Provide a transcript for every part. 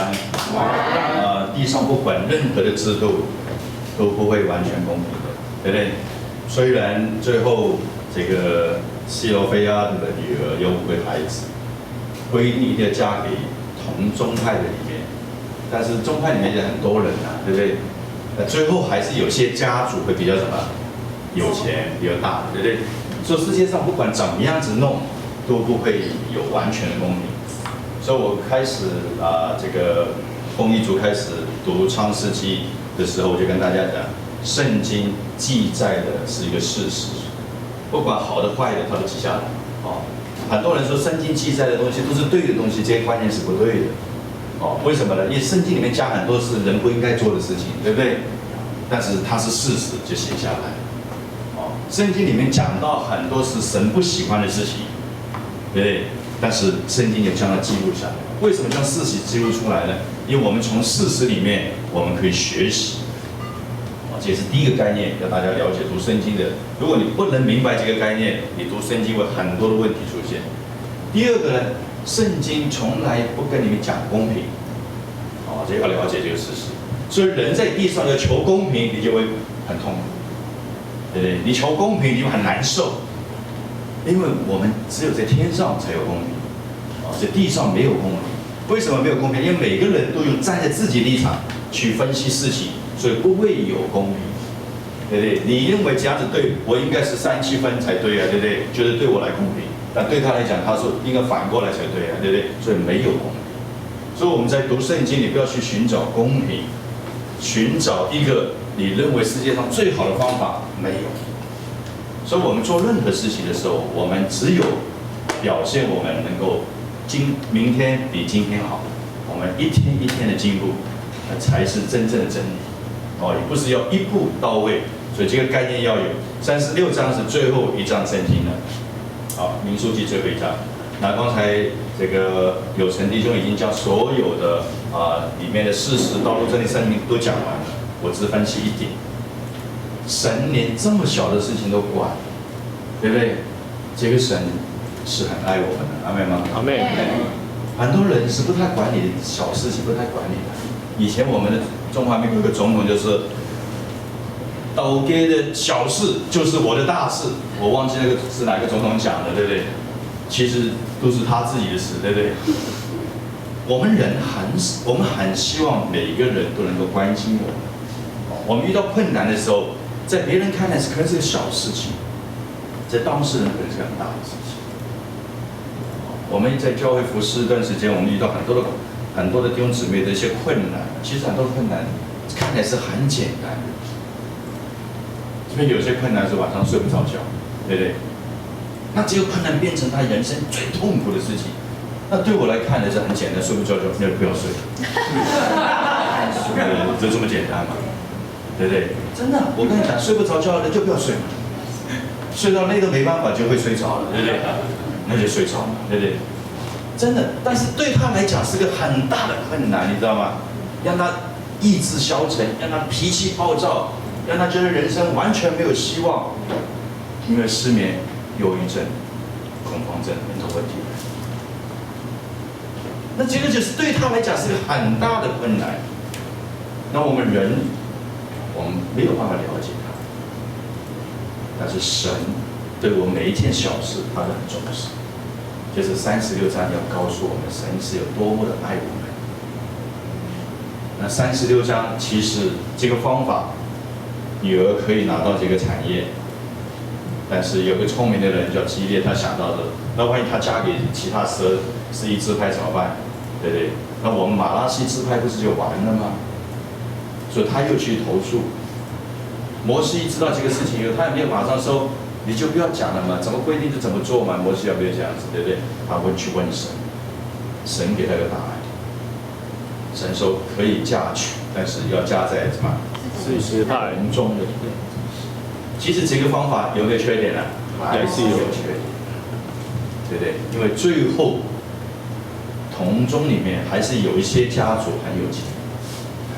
安。地上不管任何的制度都不会完全公平的，对不对？虽然最后这个希罗非亚的女儿有5个孩子，规定一定要嫁给同宗派的里面，但是宗派里面也很多人啊，对不对？最后还是有些家族会比较什么有钱、比较大，对不对？所以世界上不管怎么样子弄，都不会有完全的公平。所以我开始这个公益组开始读创世纪的时候，我就跟大家讲，圣经记载的是一个事实，不管好的坏的，它都记下来。很多人说圣经记载的东西都是对的东西，这些观念是不对的。为什么呢？因为圣经里面讲很多是人不应该做的事情，对不对？但是它是事实，就写下来。圣经里面讲到很多是神不喜欢的事情，对不对？但是圣经也将它记录下来。为什么将事实记录出来呢？因为我们从事实里面我们可以学习。这是第一个概念，要大家了解读圣经的。如果你不能明白这个概念，你读圣经会很多的问题出现。第二个呢，圣经从来不跟你们讲公平，这要了解这个事实。所以人在地上要求公平，你就会很痛苦，对不对？你求公平，你就很难受，因为我们只有在天上才有公平，在地上没有公平。为什么没有公平？因为每个人都用站在自己立场去分析事情。所以不会有公平，对不对？你认为这样子对我应该是37分才对啊，对不对？就是对我来公平，但对他来讲，他说应该反过来才对啊，对不对？所以没有公平。所以我们在读圣经，你不要去寻找公平，寻找一个你认为世界上最好的方法，没有。所以我们做任何事情的时候，我们只有表现我们能够明天比今天好，我们一天一天的进步，那才是真正的真理。也不是要一步到位，所以这个概念要有。36章是最后一章圣经了，民数记最后一章。那刚才这个有成弟兄已经将所有的里面的事实、道路、真理、生命都讲完了，我只分析一点。神连这么小的事情都管，对不对？这个神是很爱我们的，阿们吗？阿们。很多人是不太管你的小事情，不太管你的。以前我们的中华民国有个总统就是倒给的小事就是我的大事，我忘记那个是哪个总统讲的，对不对？其实都是他自己的事，对不对？我们很希望每一个人都能够关心我们。我们遇到困难的时候，在别人看来可能是个小事情，在当事人可能是个很大的事情。我们在教会服侍一段时间，我们遇到很多的弟兄姊妹的一些困难，其实很多困难看起来是很简单的，所以有些困难是晚上睡不着觉，对不对？那这个困难变成他人生最痛苦的事情，那对我来看呢是很简单，睡不着觉，那就不要睡，就这么简单嘛，对不对？真的，我跟你讲，睡不着觉的就不要睡嘛，睡到累都没办法就会睡着了，对不对？那就睡着了，对不对？真的，但是对他来讲是个很大的困难，你知道吗？让他意志消沉，让他脾气暴躁，让他觉得人生完全没有希望，因为失眠、忧郁症、恐慌症很多问题。那这个就是对他来讲是个很大的困难。那我们没有办法了解他，但是神对我每一件小事，他都很重视。就是36章要告诉我们，神是有多么的爱我们。那36章其实这个方法，女儿可以拿到这个产业，但是有个聪明的人叫基列，他想到的，那万一他嫁给其他11支派怎么办？对不对？那我们马拉西支派不是就完了吗？所以他又去投诉。摩西知道这个事情以后，他也没有马上说。你就不要讲了嘛，怎么规定就怎么做嘛。摩西要不要这样子，对不对？他会去问神，神给他个答案。神说可以嫁娶，但是要嫁在什么40支派中的里面。其实这个方法有没有缺点呢？还是有缺点，对不对？因为最后同宗里面还是有一些家族很有钱，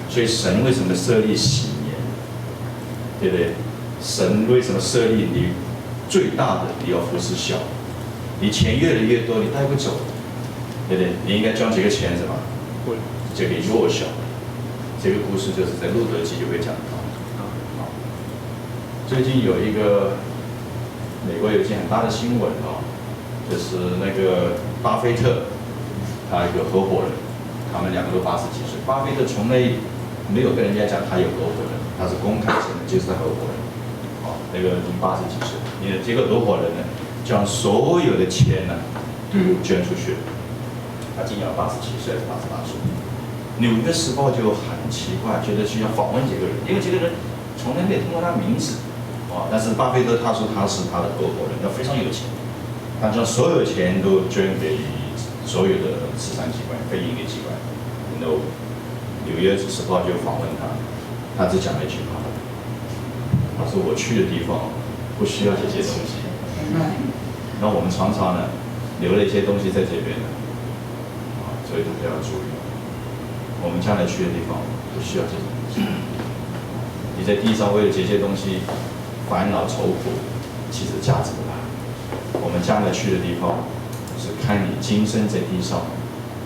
所以神为什么设立喜年？对不对？神为什么设立你？最大的你要服侍小，你钱越来越多，你带不走，对不对？你应该赚这个钱什么？这个弱小。这个故事就是在路德记就会讲到。最近有一个美国有一件很大的新闻就是那个巴菲特，他一个合伙人，他们两个都80几岁。巴菲特从来没有跟人家讲他有合伙人，他是公开承认就是他合伙人。那个已经80几岁，你的这个合伙人呢，将所有的钱呢都捐出去了。他今年87岁还是88岁。纽约时报就很奇怪，觉得需要访问这个人，因为这个人从来没有听过他名字，但是巴菲特他说他是他的合伙人，他非常有钱，他将所有钱都捐给所有的慈善机关、非营利机关。然后纽约时报就访问他，他只讲了一句话，他说我去的地方不需要这些东西。那我们常常呢留了一些东西在这边呢，所以大家要注意。我们将来去的地方不需要这种东西。你在地上为了这些东西烦恼愁苦，其实价值不大。我们将来去的地方是看你今生在地上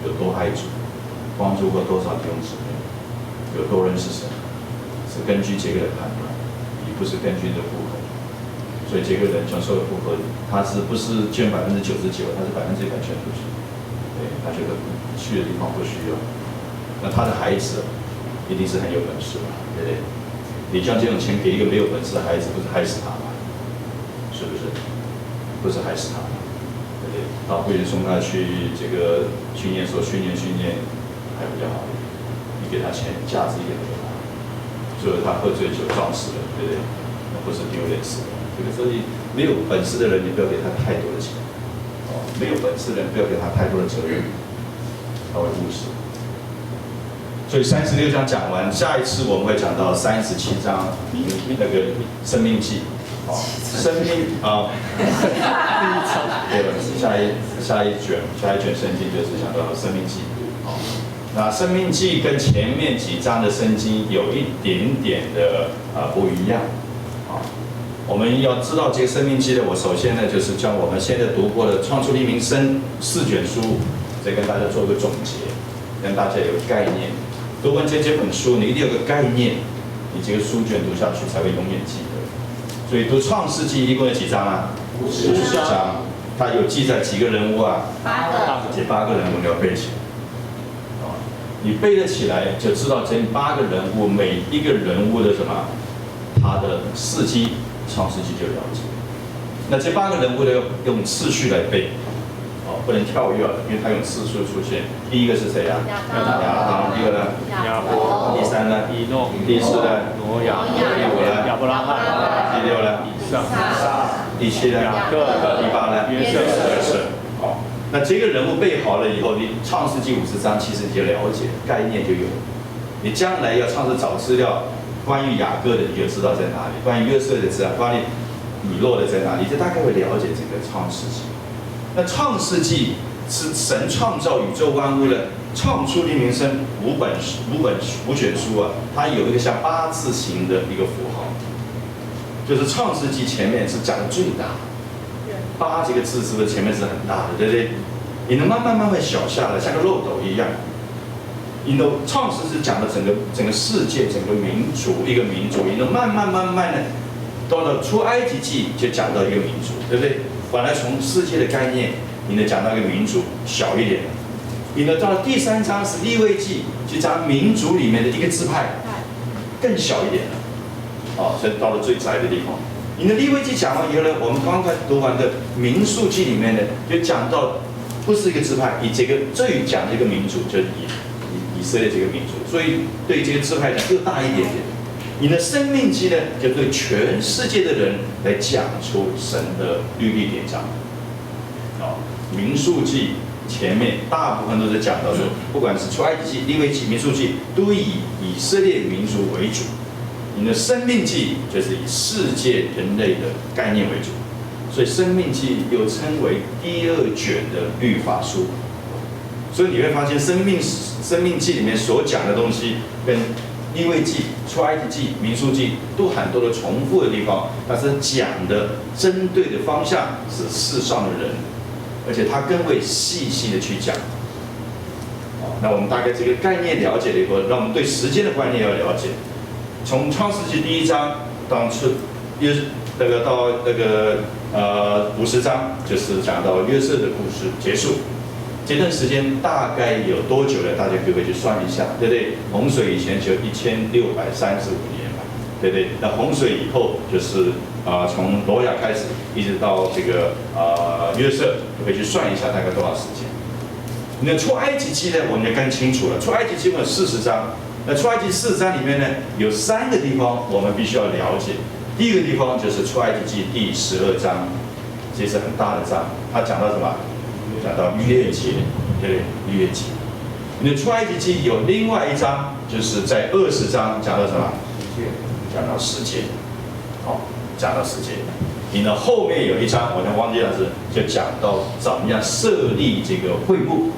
有多爱主，帮助过多少弟兄姊妹，有多认识神，是根据这个来判断，而不是根据你的户口。所以这个人将所有户口，他是不是捐99%，他是100%捐出去。对，他觉得去的地方不需要。那他的孩子一定是很有本事吧，对不对？你将这种钱给一个没有本事的孩子，不是害死他吗？是不是？不是害死他吗？对不对？倒不如送他去这个训练所训练还比较好一点。你给他钱，价值一点都不大。最后他喝醉酒撞死了，对不对？那不是丢脸死了。这个所以没有本事的人，你不要给他太多的钱。没有本事的人，不要给他太多的责任，他会误事。所以36章讲完，下一次我们会讲到37章那个生命记，生命对了，下一卷圣经就是讲到生命记。那生命记跟前面几章的圣经有一点点的不一样。我们要知道这个生命记的，我首先呢就是将我们现在读过的创出利民生4卷书，再跟大家做个总结，让大家有概念。读完这本书，你一定有个概念，你这个书卷读下去才会永远记得。所以读创世纪一共有几章啊？50章，它有记载几个人物啊？8个。这8个人物你要背起来。你背得起来，就知道这8个人物每一个人物的什么，他的事迹，创世纪就了解。那这8个人物呢，用次序来背。不能跳跃了，因为它有次数出现。第一个是谁啊？亚当。第二个呢？亚伯。第3呢？以诺。第4呢？挪亚。第5呢？亚伯拉罕。第6呢？以撒。第7呢？雅各。第8呢？约瑟。好，那这个人物背好了以后，你创世纪50章其实你就了解，概念就有。你将来要创世找资料，关于雅各的你就知道在哪里，关于约瑟的知道，关于以诺的在哪里，你就大概会了解这个创世纪。那创世纪是神创造宇宙万物的，创出利民生5卷书啊，它有一个像8字形的一个符号，就是创世纪前面是讲的最大，8这个字是不是前面是很大的，对不对？你能慢慢会小下来，像个漏斗一样。你的创世是讲的整个世界、整个民族一个民族，你能慢慢的到了出埃及记就讲到一个民族，对不对？本来从世界的概念，你能讲到一个民族小一点，你呢到了第3章是利未记，就讲民族里面的一个支派，更小一点了，所以到了最窄的地方。你的利未记讲完以后呢，我们刚才读完的民数记里面呢，就讲到不是一个支派，以这个最讲的一个民族，就是以色列这个民族，所以对这个支派讲又大一点点。你的生命记呢，就对全世界的人来讲出神的律例典章。民数记前面大部分都是讲到说，不管是出埃及记、利未记、民数记，都以以色列民族为主。你的生命记就是以世界人类的概念为主，所以生命记又称为第2卷的律法书。所以你会发现生命记里面所讲的东西跟利未记、出埃及记、民数记都很多的重复的地方，但是讲的针对的方向是世上的人，而且他更会细细的去讲。那我们大概这个概念了解了以后，让我们对时间的观念要了解。从创世纪第1章到到50章，就是讲到约瑟的故事结束。这段时间大概有多久呢？大家可以回去算一下，对不对？洪水以前就1635年嘛，对不对？那洪水以后就是从挪亚开始，一直到这个约瑟，回去算一下大概多少时间。那出埃及记呢，我们就更清楚了。出埃及记有40章，那出埃及40章里面呢，有3个地方我们必须要了解。第一个地方就是出埃及记第12章，这是很大的章，它讲到什么？讲到逾越节，对不对？逾越节。你的出埃及记有另外一章，就是在20章讲到什么？讲到世界，讲到世界。你呢后面有一章，我忘记了就讲到怎么样设立这个会幕。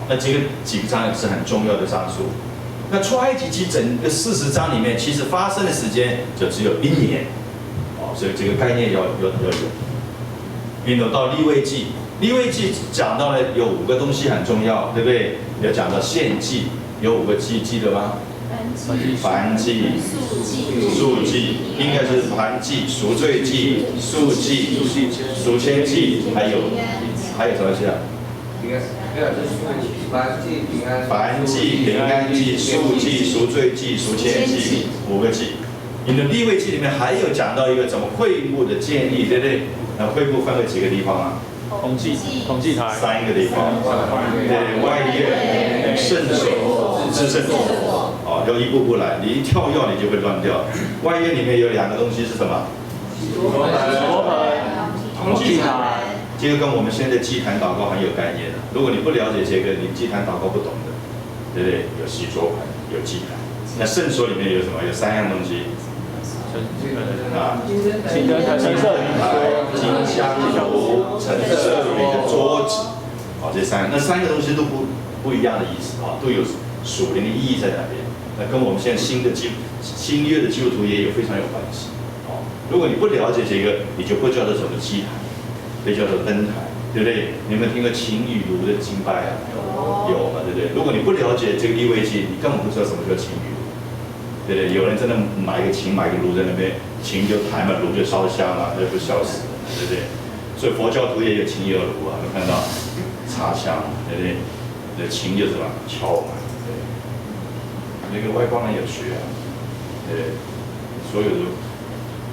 那这个几个章也是很重要的章数。那出埃及记整个40章里面，其实发生的时间就只有1年，所以这个概念要有。因为到利未记。利未记讲到了有5个东西很重要，对不对？有讲到献祭，有5个祭，记得吗？燔祭、素祭，应该是燔祭、赎罪祭、素祭、赎愆祭，还有什么祭啊？燔祭、平安祭、素祭、赎罪祭、赎愆祭，5个祭。你的利未记里面还有讲到一个怎么会幕的建立，对不对？那会幕分为几个地方啊？统计台3个地方，对，外院、圣所、至圣所，要一步步来，你一跳跃你就会乱掉。外院里面有2个东西是什么？统计台，这个跟我们现在祭坛祷告很有概念的。如果你不了解这个，你祭坛祷告不懂的，对不对？有洗桌盘，有祭坛。那圣所里面有什么？有3样东西。金色金香炉、橙色的桌子，这3个东西都不一样的意思都有属灵的意义在那边。那跟我们现在新约的基督徒也有非常有关系。如果你不了解这个，你就不知道这什么祭坛，被叫做灯台，对不对？你有没有听过琴与炉的敬拜啊？有嘛，对不对？如果你不了解这个利未记，你根本不知道什么叫琴与炉。对不对？有人真的买个琴，买个炉在那边，琴就弹嘛，炉就烧香嘛，就不烧死了，对不对？所以佛教徒也有琴也有炉啊，有看到插香，对不对？那琴就是什么敲嘛，对。那个外邦人也学啊，对，所有的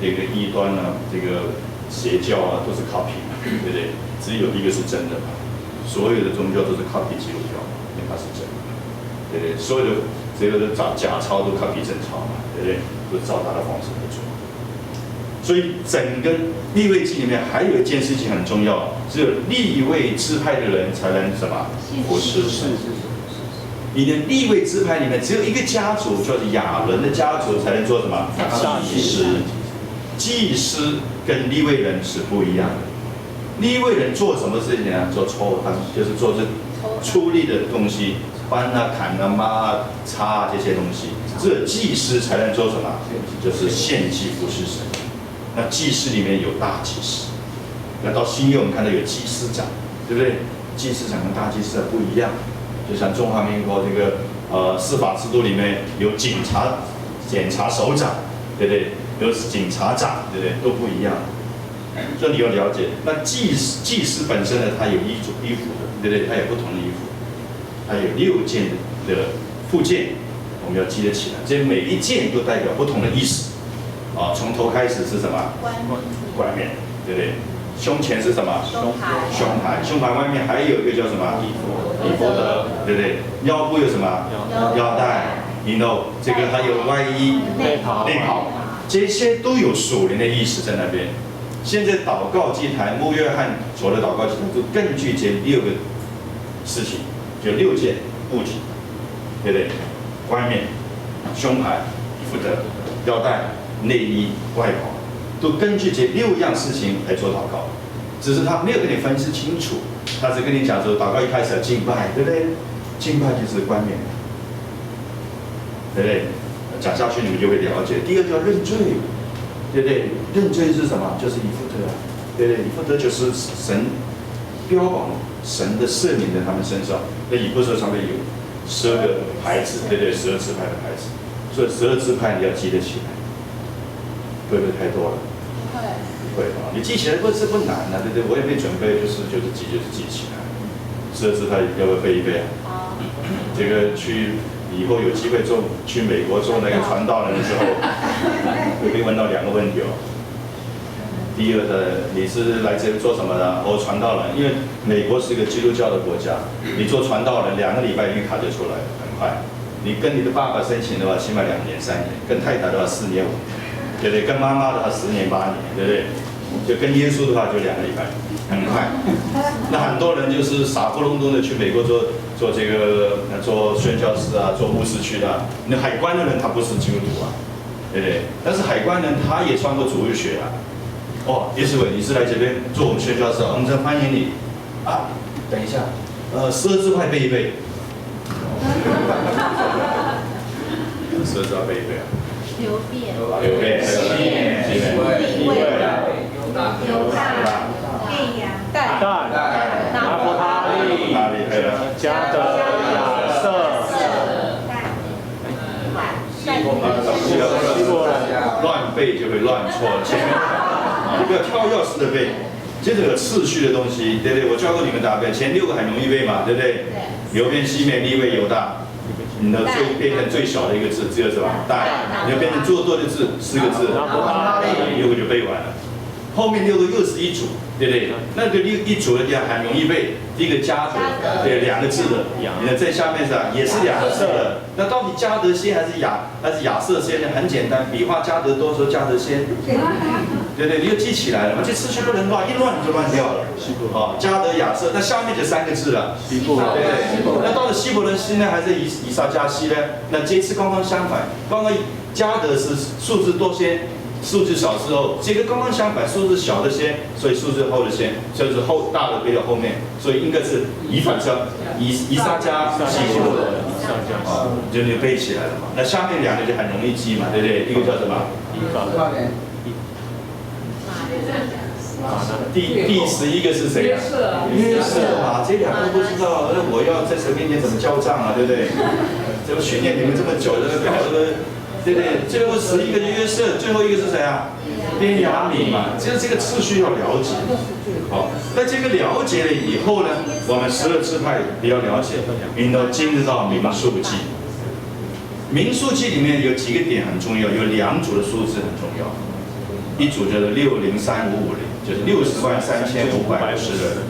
这个异端啊，这个邪教啊，都是 copy 嘛，对不对？只有一个是真的嘛，所有的宗教都是 copy 基督教嘛，因为它是真的，对不对？所有的。这个的假钞都copy真钞嘛，对不对？都照他的方式来做。所以整个利未记里面还有一件事情很重要，只有利未支派的人才能什么服侍神。你的利未支派里面只有一个家族，就是亚伦的家族才能做什么祭司。祭司跟利未人是不一样的。利未人做什么事情呢？做抽汤，就是做这出力的东西。搬啊、砍啊、抹啊、擦啊这些东西，只有祭司才能做什么？就是献祭服侍神。那祭司里面有大祭司，那到新约我们看到有祭司长，对不对？祭司长跟大祭司不一样，就像中华民国这个司法制度里面有检察首长，对不对？有警察长，对不对？都不一样。所以你要了解，那祭司本身呢，它有衣服的，对不对？它有不同的衣服。它有6件的附件，我们要记得起来。这每一件都代表不同的意思。从头开始是什么？冠冕，对不对？胸前是什么？胸牌外面还有一个叫什么？以弗得，对不对？腰部有什么？腰带。这个还有外衣、内袍，这些都有属灵的意思在那边。现在祷告祭坛，牧约翰所的祷告祭坛，就根据这6个事情。有6件物体，对不对？外面、胸牌、以弗得、腰带、内衣、外袍，都根据这6样事情来做祷告。只是他没有跟你分析清楚，他只跟你讲说，祷告一开始要敬拜，对不对？敬拜就是冠冕，对不对？讲下去你们就会了解。第2叫认罪，对不对？认罪是什么？就是以弗得，对不对？以弗得就是神标榜神的赦免在他们身上。那以弗所上面有12个牌子，对不对？12支派的牌子，所以12支派你要记得起来，会不会太多了？不会啊，你记起来不难啊，对不对？我也没准备，就是记起来。12支派要不要背一背啊？这个去以后有机会去美国做那个传道人的时候，会被问到2个问题哦。第一个的，你是来这里做什么的？我传道人，因为美国是一个基督教的国家，你做传道人2个礼拜绿卡就出来了，很快。你跟你的爸爸申请的话，起码2年3年；跟太太的话4年5年，对不对？跟妈妈的话10年8年，对不对？就跟耶稣的话就2个礼拜，很快。那很多人就是傻不隆咚的去美国做这个做宣教师啊，做牧师去的。那海关的人他不是基督徒啊，对不对？但是海关人他也穿过主日学啊。哦，叶世伟，你是来这边做我们宣教师，我们真欢迎你啊！等一下，12支派背一背。12支派背一背啊。流变、流变、利未、犹大、便雅、但、拿弗他利、迦得、亚瑟、乱背就会乱错，前面你不要跳跃式的背，接着有次序的东西，对不对？我教过你们答背，前6个很容易背嘛，对不对？流变、西缅、利未、犹大，你的变成最小的一个字，只有什么？但，你要变成做多的字，4个字，6个就背完了。后面6个又是一组，对不对？那个一组的地方很容易背。第一个迦得，对，2个字的，你的在下面是吧，也是2个字的。那到底迦得先还是亚瑟先呢？很简单，笔画迦得多，说迦得先，对不对？你就记起来了嘛，这次序不能乱，一乱就乱掉了。哦，迦得亚瑟，那下面就3个字了，对不对？那到了希伯伦西呢，还是以撒加西呢？那这次刚刚相反，刚刚迦得是数字多先。数字小之后，这个刚刚相反，数字小的先，所以数字后的先，就是后大的背到后面，所以应该是以撒加西伯伦，就你背起来了嘛。那下面2个就很容易记嘛，对不对？一个叫什么？第11个是谁啊？约瑟嘛，这2个不知道，那我要在神面前怎么交账啊，对不对？这个训练你们这么久，这个搞这个。对不对？最后11个约瑟，最后一个是谁啊？便雅悯嘛，这个次序要了解。好，那这个了解了以后呢，我们12支派比较了解，然后进入到民数记。民数记里面有几个点很重要，有2组的数字很重要，一组叫做603,550，就是603550人。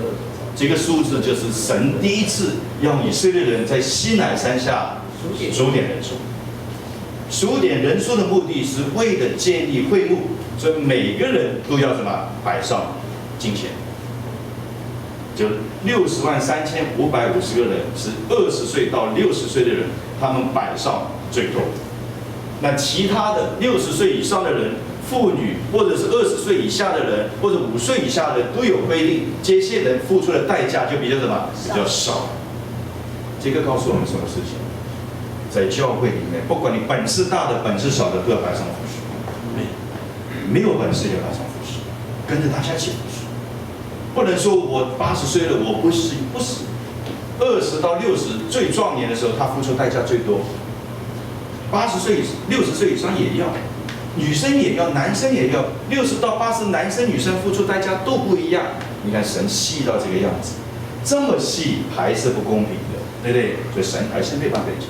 这个数字就是神第一次让以色列人在西乃山下数点人数。数点人数的目的是为了建立会幕，所以每个人都要什么？摆上金钱。就603550个人是20岁到60岁的人，他们摆上最多。那其他的60岁以上的人、妇女或者是20岁以下的人或者5岁以下的人都有规定，这些人付出的代价就比较什么？比较少。这个告诉我们什么事情？在教会里面，不管你本事大的、本事小的，都要摆上服饰。没有本事也要摆上服饰，跟着大家一起服饰。不能说我80岁了，我不是，20到60最壮年的时候，他付出代价最多。80岁、60岁以上也要，女生也要，男生也要。60到80，男生女生付出代价都不一样。你看神细到这个样子，这么细还是不公平的，对不对？所以神还是没办法解。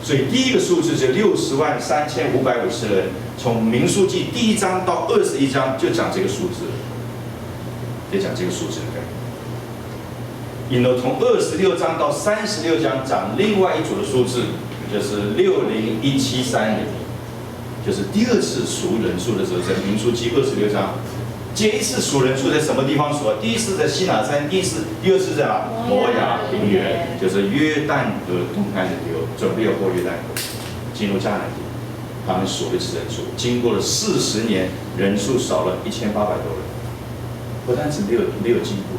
所以第一个数字是603550人，从民数记第1章到21章就讲这个数字，就讲这个数字的概念。然后从26章到36章讲另外一组的数字，就是60173，就是第2次数人数的时候，在民数记26章。这一次数人数在什么地方数啊？第1次在西乃山，第2次在哪？摩亚平原，就是约旦河东岸的流，准备要过约旦河，进入迦南地。他们数的是人数，经过了40年，人数少了1800多人。不但是没有进步，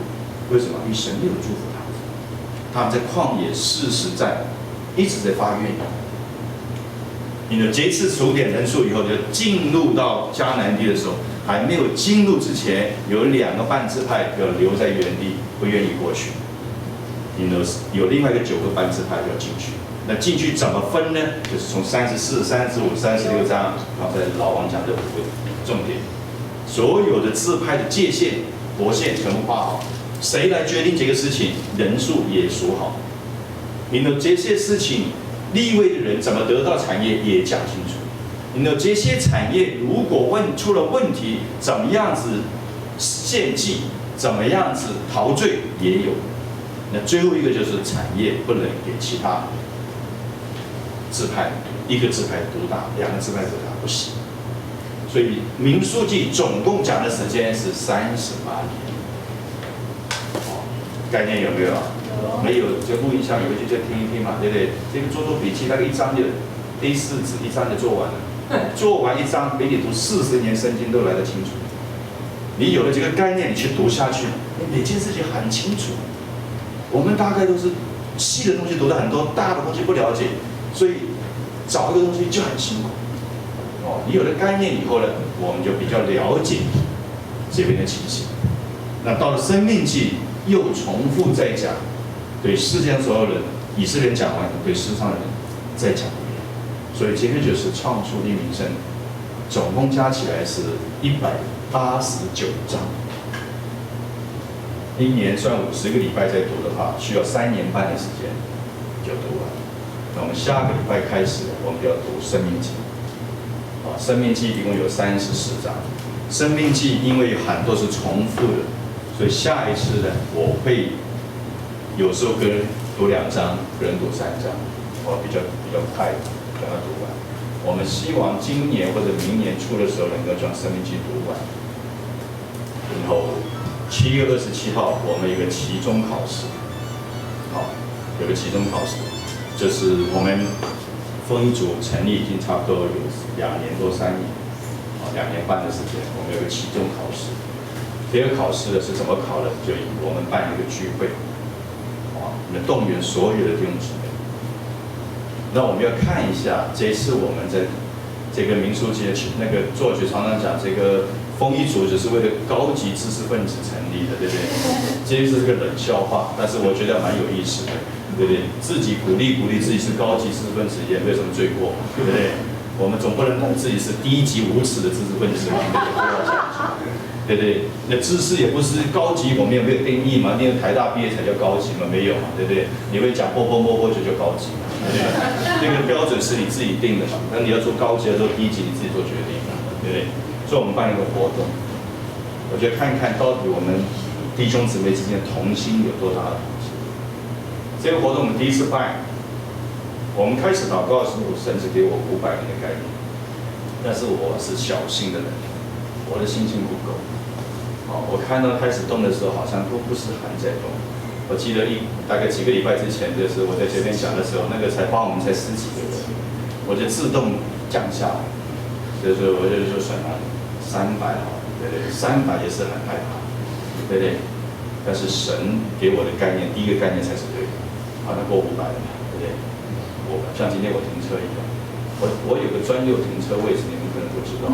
为什么？因为神没有祝福他们。他们在旷野40战，一直在发怨言。你的这次数点人数以后，就进入到迦南地的时候，还没有进入之前，有2个半支派要留在原地，不愿意过去。有另外一个9个半支派要进去。那进去怎么分呢？就是从34、35、36章，刚才老王讲的5个重点，所有的支派的界限、国线全部画好，谁来决定这个事情？人数也数好。这些事情，立位的人怎么得到产业也讲清楚。这些产业如果出了问题，怎么样子献祭，怎么样子陶醉也有。那最后一个就是产业不能给其他支派，一个支派独大，2个支派独大不行。所以民数记总共讲的时间是38年。概念有没有？没有就录音下回去就听一听嘛，对不对？这个做笔记，大概1张就 A4 纸1张就做完了。做完1张，比你读40年圣经都来得清楚。你有了这个概念，你去读下去，每件事情很清楚。我们大概都是细的东西读得很多，大的东西不了解，所以找一个东西就很辛苦。你有了概念以后呢，我们就比较了解这边的情形。那到了生命记，又重复再讲，对世界上所有人，以色列人讲完，对世上人再讲一遍。所以这个就是创出利民生，总共加起来是189章。1年算50个礼拜再读的话，需要3年半的时间就读完。那我们下个礼拜开始，我们就要读生命记。生命记一共有34章。生命记因为很多是重复的，所以下一次呢，我会有时候跟人读2章，跟人读3章，比较快把它读完。我们希望今年或者明年初的时候能够将生命记读完。然后7月27号，我们有个期中考试，有个期中考试，就是我们丰一组成立已经差不多有2年多3年，2年半的时间，我们有个期中考试。这个考试呢是怎么考的？就我们办一个聚会，动员所有的弟兄姊妹。那我们要看一下，这次我们在这个民数记的那个作者常常讲，这个丰一组只是为了高级知识分子成立的，对不对？这是个冷笑话，但是我觉得蛮有意思的，对不对？自己鼓励自己是高级知识分子，也没有什么罪过，对不对？我们总不能自己是低级无耻的知识分子，我们也不要想，对不对？那知识也不是高级，我们也没有定义嘛，因为台大毕业才叫高级嘛，没有嘛，对不对？你会讲波就叫高级嘛，对不对？这个标准是你自己定的嘛，那你要做高级要做低级，你自己做决定嘛，对不对？所以我们办一个活动，我觉得看看到底我们弟兄姊妹之间的同心有多大的同心。这个活动我们第一次办，我们开始祷告的时候，甚至给我500人的概念，但是我是小心的人，我的心情不够。我看到开始动的时候，好像都不是很在动。我记得大概几个礼拜之前，就是我在这边讲的时候，那个帮我们才10几个人，我就自动降下来，就是我就说算了，300好，对不对？300也是很害怕，对不对？但是神给我的概念，第一个概念才是对的，那过500了嘛，对不对？像今天我停车一样，我有个专用停车位置，你们可能不知道。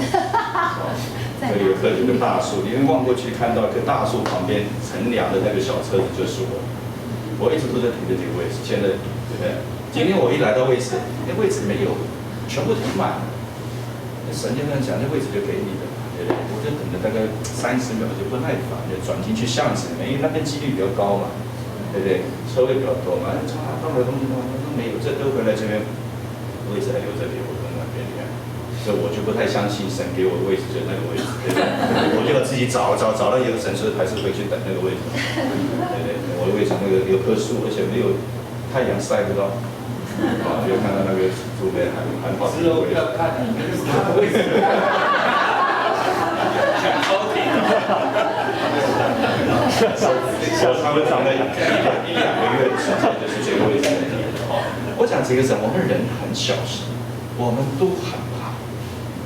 这里有棵大树，你们望过去看到一棵大树旁边乘凉的那个小车子就是我。我一直都在停在这个位置，现在对不对？今天我一来到位置，那位置没有，全部停满了。神就这样讲，那位置就给你的，对不对？我就等了大概30秒，就不耐烦，就转进去巷子里面，因为那边几率比较高嘛，对不对？车位比较多嘛，到了东西都没有，这都回来这边位置还留在这我跟那边一样。所以我就不太相信神给我的位置就那个位置，对不对？我就要自己找到有个神车，还是回去等那个位置。对对，我的位置那个有棵树，而且没有太阳晒不到，就看到那个路边很好的位置。要看你那个位置，想超挺。他们长了1、2个月的时间，就是这个位置。我讲这个人，我们人很小心，我们都很怕，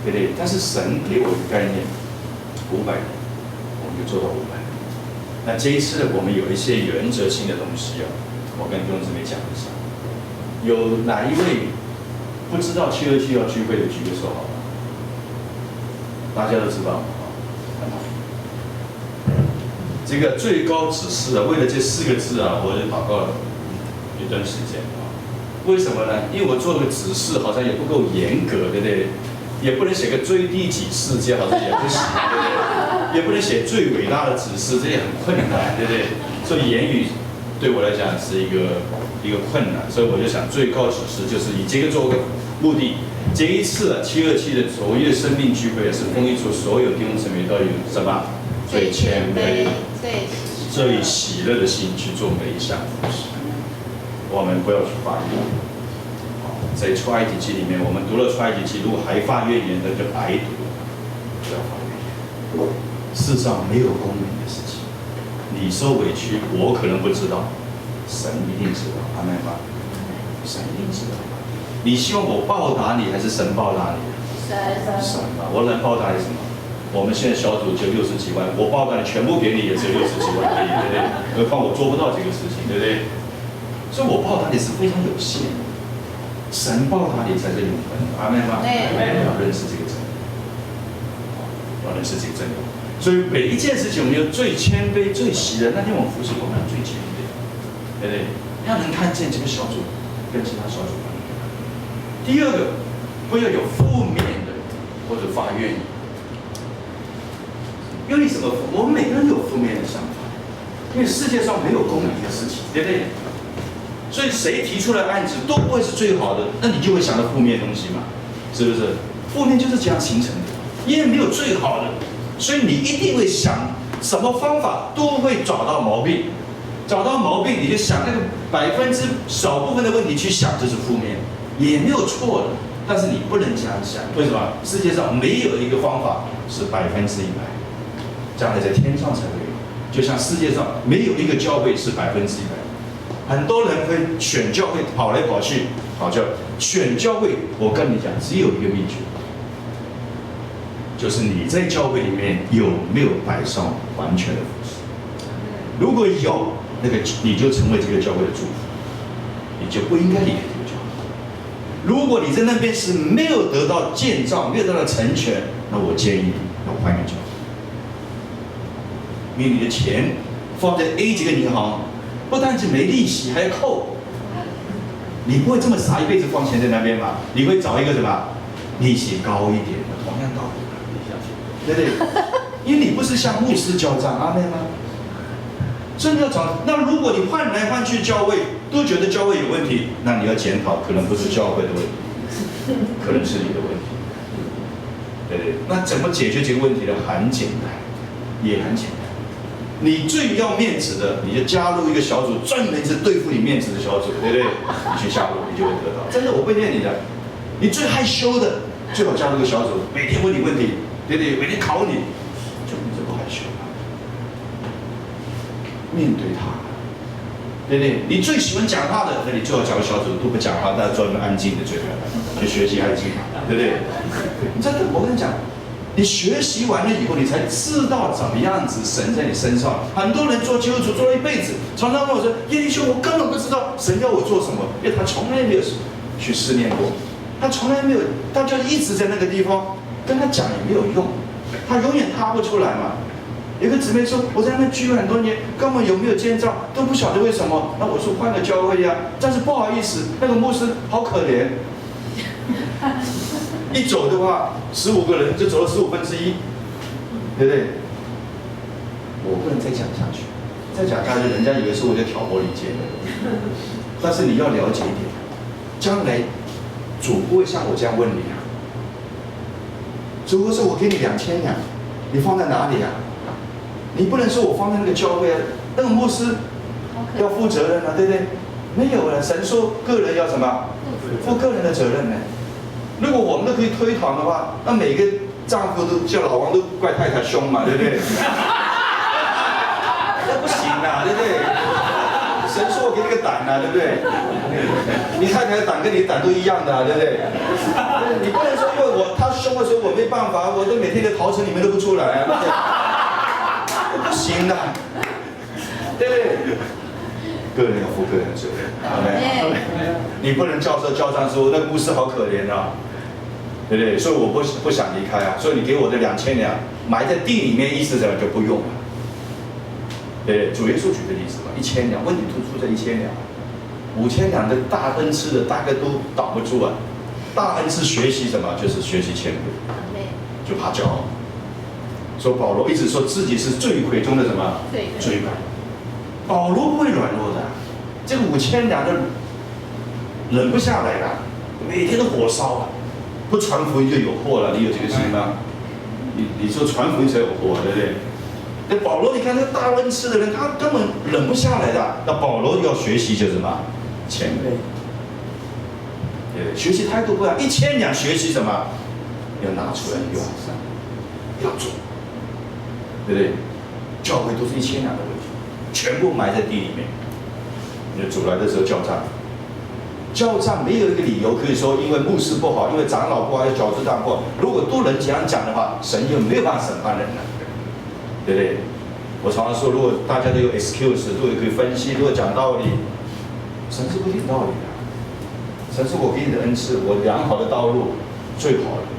对不对？但是神给我一个概念，500人，我们就做到500人。那这一次呢，我们有一些原则性的东西我跟弟兄姊妹讲一下。有哪一位不知道727要聚会的举个手好吗？大家都知道，这个最高指示啊，为了这4个字啊，我就祷告了一段时间啊。为什么呢？因为我做个指示好像也不够严格，对不对？也不能写个最低几世界，好像也不行，对不对？也不能写最伟大的指示，这也很困难，对不对？所以言语对我来讲是一个困难，所以我就想最高指示就是以这个做个目的。这一次727的卓越生命聚会是丰益处所有弟兄姊妹都有什么？最谦卑、最喜乐的心去做每一项服事。我们不要去发怨。在出埃及记里面，我们读了出埃及记，如果还发怨言，那就白读了。不要发怨言。世上没有公平的事情，你受委屈，我可能不知道，神一定知道。阿们吗？神一定知道。你希望我报答你，还是神报答你？神吧，我能报答你什么？我们现在小组就60几万，我报答你全部给你也只有60几万而已，对不对？何况我做不到这个事情，对不对？所以我报答你是非常有限的，神报答你才是永恒的。阿们吗？要认识这个真理，要认识这个真理。所以每一件事情，我们要最谦卑、最喜乐。那天我们服侍，我们要最谦卑，对不对？要能看见这个小组跟其他小组不一样。第二个，不要有负面的或者发怨言。因为什么？我们每个人都有负面的想法，因为世界上没有公平的事情，对不对？所以谁提出来的案子都不会是最好的，那你就会想到负面东西嘛，是不是？负面就是这样形成的，因为没有最好的，所以你一定会想什么方法都会找到毛病，找到毛病你就想那个少部分的问题去想，这是负面，也没有错的，但是你不能这样想，为什么？世界上没有一个方法是100%。将来在天上才会有，就像世界上没有一个教会是100%。很多人会选教会跑来跑去，好叫选教会。我跟你讲，只有一个秘诀，就是你在教会里面有没有摆上完全的服事。如果有，那个你就成为这个教会的祝福，你就不应该离开这个教会。如果你在那边是没有得到建造，没有得到成全，那我建议你要换个教会。因为你的钱放在 A 这个银行，不但是没利息，还要扣。你不会这么傻一辈子放钱在那边吧？你会找一个什么利息高一点的，同样道理，对不对？因为你不是向牧师交账，阿们吗？所以你要找。那如果你换来换去教会都觉得教会有问题，那你要检讨，可能不是教会的问题，可能是你的问题，对不对？那怎么解决这个问题呢？很简单，也很简单。你最要面子的，你就加入一个小组，专门是对付你面子的小组，对不对？你去加入，你就会得到。真的，我不骗你的。你最害羞的，最好加入一个小组，每天问你问题，对不对？每天考你，就不害羞了。面对他，对不对？你最喜欢讲话的，那你最好找个小组都不讲话，大家专门安静的最好，去学习安静，对不对？你真的，我跟你讲。你学习完了以后，你才知道怎么样子神在你身上。很多人做基督徒做了一辈子，常常跟我说：“叶弟兄，我根本不知道神要我做什么，因为他从来没有去试炼过，他从来没有，他就一直在那个地方，跟他讲也没有用，他永远踏不出来嘛。”有个姊妹说：“我在那边聚会很多年，根本有没有建造都不晓得为什么。”那我说：“换个教会呀。”但是不好意思，那个牧师好可怜。一走的话，15个人就走了1/15，对不对？我不能再讲下去，再讲下去，人家以为是我在挑拨离间的。但是你要了解一点，将来主不会像我这样问你啊。主说：“我给你2000两，你放在哪里啊？”你不能说我放在那个教会啊，那个牧师要负责任啊，对不对？没有了，神说个人要什么？负个人的责任呢？如果我们都可以推搪的话，那每个丈夫都叫老王都怪太太凶嘛，对不对？那不行啊，对不对？神说我给你个胆啊，对不对？你太太的胆跟你的胆都一样的啊，对不对？你不能说因为他凶的时候我没办法，我都每天在陶城里面都不出来啊，对不对？不行的，对不对？个人要负个人的责任，你不能叫账说那个牧师好可怜啊。对不对？所以我不想离开啊，所以你给我的2000两，埋在地里面，意思怎么就不用了？对，主耶稣举的例子嘛，1000两，问题就出在1000两，5000两的大恩赐的大概都挡不住啊。大恩赐学习什么？就是学习谦卑，就怕骄傲。所以保罗一直说自己是罪魁中的什么？罪魁。保罗不会软弱的，这个5000两的忍不下来的，每天都火烧啊！不传福音就有祸了，你有这个心吗？你说传福音才有祸，对不对？那保罗，你看那大恩赐的人，他根本忍不下来的。那保罗要学习就是什么？谦卑。对，学习态度不一样。1000两学习什么？要拿出来用，要做，对不对？教会都是1000两的问题，全部埋在地里面。你主来的时候交账，交账没有一个理由可以说因为牧师不好，因为长老不好，要饺子账不好。如果都能这样讲的话，神就没有办法审判人了，对不对？我常常说，如果大家都有 excuse， 都可以分析，都有讲道理，神是不听道理的。神是我给你的恩赐，我良好的道路最好的。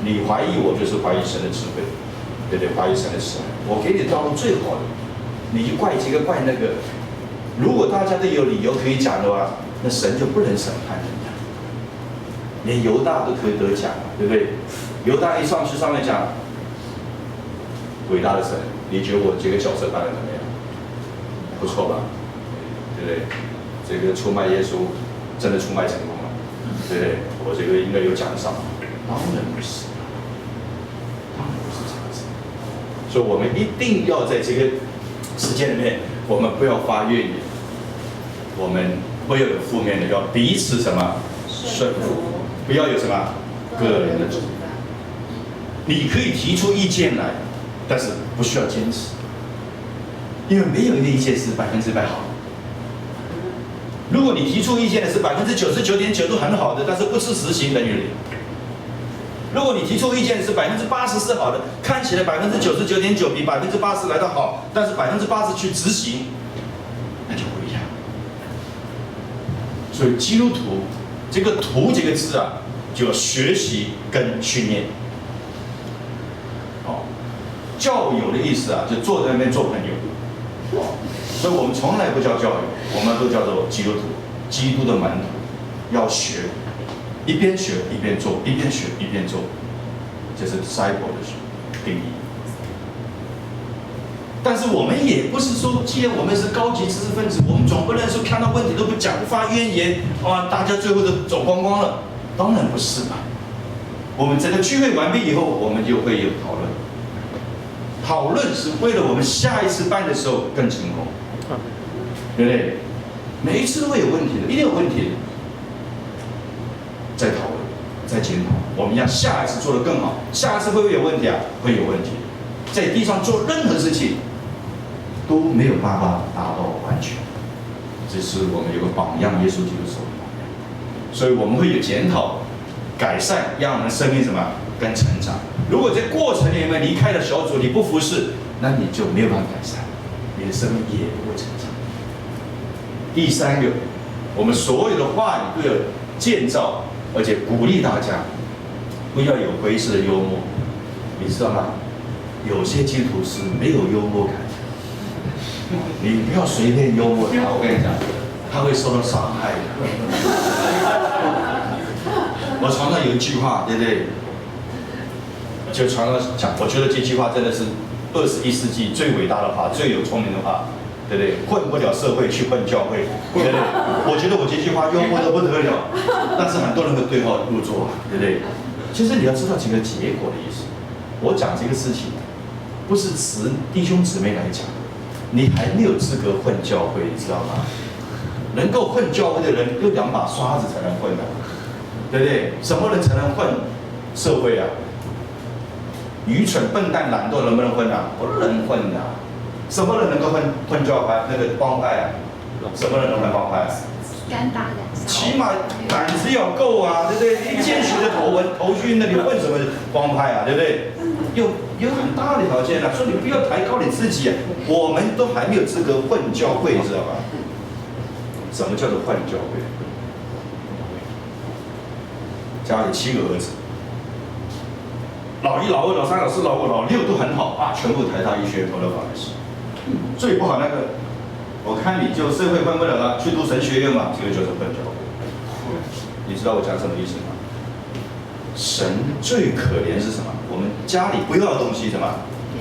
你怀疑我，就是怀疑神的智慧，对不对？怀疑神的慈爱。我给你的道路最好的，你就怪这个怪那个。如果大家都有理由可以讲的话，那神就不能审判人家。连犹大都可以得奖，对不对？犹大一上去上面讲，伟大的神，你觉得我这个角色扮得怎么样？不错吧？对不对？这个出卖耶稣。真的出卖成功了，对不对？我这个应该有奖赏。当然不是，当然不是这样子。所以我们一定要在这个时间里面，我们不要发怨言，我们不要有负面的，要彼此什么顺服，不要有什么个人的主张。你可以提出意见来，但是不需要坚持，因为没有一个意见是100%好。如果你提出意见的是99.9%都很好的，但是不是实行等于0。如果你提出意见的是80%是好的，看起来99.9%比80%来得好，但是80%去执行，那就不一样。所以基督徒这个“徒”这个字啊，就要学习跟训练。哦，教友的意思啊，就坐在那边做朋友。哦。所以我们从来不叫教友，我们都叫做基督徒，基督的门徒，要学，一边学一边做，一边学一边做，这是 disciple 的定义。但是我们也不是说，既然我们是高级知识分子，我们总不能说看到问题都不讲，不发怨言，啊，大家最后都走光光了，当然不是嘛。我们整个聚会完毕以后，我们就会有讨论，讨论是为了我们下一次办的时候更成功。对不对？每一次都会有问题的，一定有问题的。再讨论，再检讨，我们要下一次做得更好。下一次会不会有问题啊？会有问题。在地上做任何事情都没有办法达到完全，这是我们有个榜样，耶稣基督是我们榜样。所以我们会有检讨、改善，让我们生命什么跟成长。如果在过程里面离开了小组，你不服侍，那你就没有办法改善。你的生命也不会成长。第三个，我们所有的话语都要建造，而且鼓励大家，不要有灰色的幽默，你知道吗？有些基督徒是没有幽默感的，你不要随便幽默他，我跟你讲，他会受到伤害的。我常常有一句话，对不对？就常常讲，我觉得这句话真的是21世纪最伟大的话，最有聪明的话，对不对？混不了社会去混教会，对不对？我觉得我这句话幽默得不得了，但是很多人会对号入座，对不对？其实你要知道这个结果的意思。我讲这个事情，不是指弟兄姊妹来讲，你还没有资格混教会，你知道吗？能够混教会的人，有2把刷子才能混的，对不对？什么人才能混社会啊？愚蠢、笨蛋、懒惰能不能混啊？不能混的、啊。什么人能够混教派？那个帮派啊？什么人能混帮派啊？敢打敢杀。起码胆子要够啊，对不对？一见血的头晕的，你混什么帮派啊？对不对？有很大的条件啊，所以你不要抬高你自己啊。我们都还没有资格混教会，知道吧？什么叫做混教会？家里7个儿子。老1、老2、老3、老4、老5、老6都很好啊，全部台大医学院投了法律系。最不好那个，我看你就社会混不了了，去读神学院嘛，这个就是笨教会。你知道我讲什么意思吗？神最可怜是什么？我们家里不要的东西什么，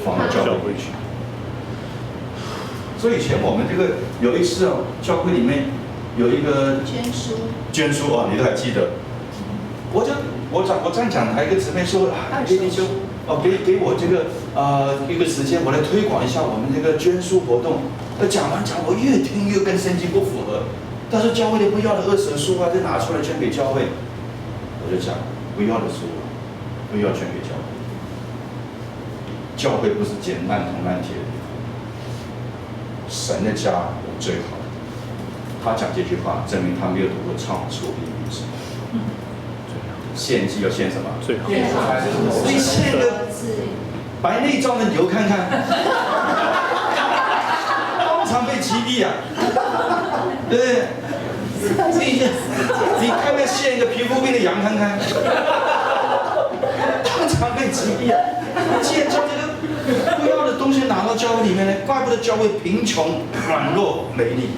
放到教会去。所以以前我们这个有一次哦，教会里面有一个捐书哦，你都还记得？我站讲台跟姊妹说，给你就给我这个一个时间，我来推广一下我们这个捐书活动。讲完我越听越跟圣经不符合。但是教会里不要的二手书啊，就拿出来捐给教会。我就讲不要的书不要捐给教会。教会不是捡烂铜烂铁的地方，神的家有最好的。他讲这句话，证明他没有读过创出秘密什么。献祭要献什么？最好。所以献个白内障的牛看看，当场被击毙啊，对不对？你看看献一个皮肤病的羊看看，当场被击毙啊！既然将这个不要的东西拿到教会里面来，怪不得教会贫穷、软弱、没力。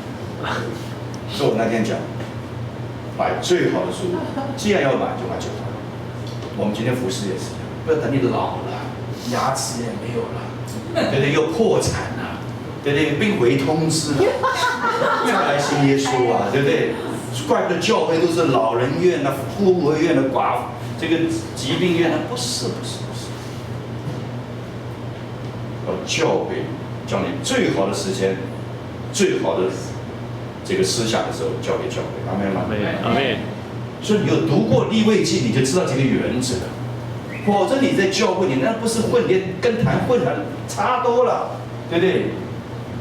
所以我那天讲，买最好的书，既然要买就买最好的。我们今天服侍也是一样，不要等你老了，牙齿也没有了，对不对？又破产了，对不对？病危通知了，再来信耶稣啊，对不对？怪不得教会都是老人院啊、孤儿院的这个疾病院啊，不是。教会教你最好的时间、最好的这个思想的时候，交给教会。阿门吗？阿门。所以你有读过利未记，你就知道这个原则。否则你在教会里那不是混，连跟坛混还差多了，对不对？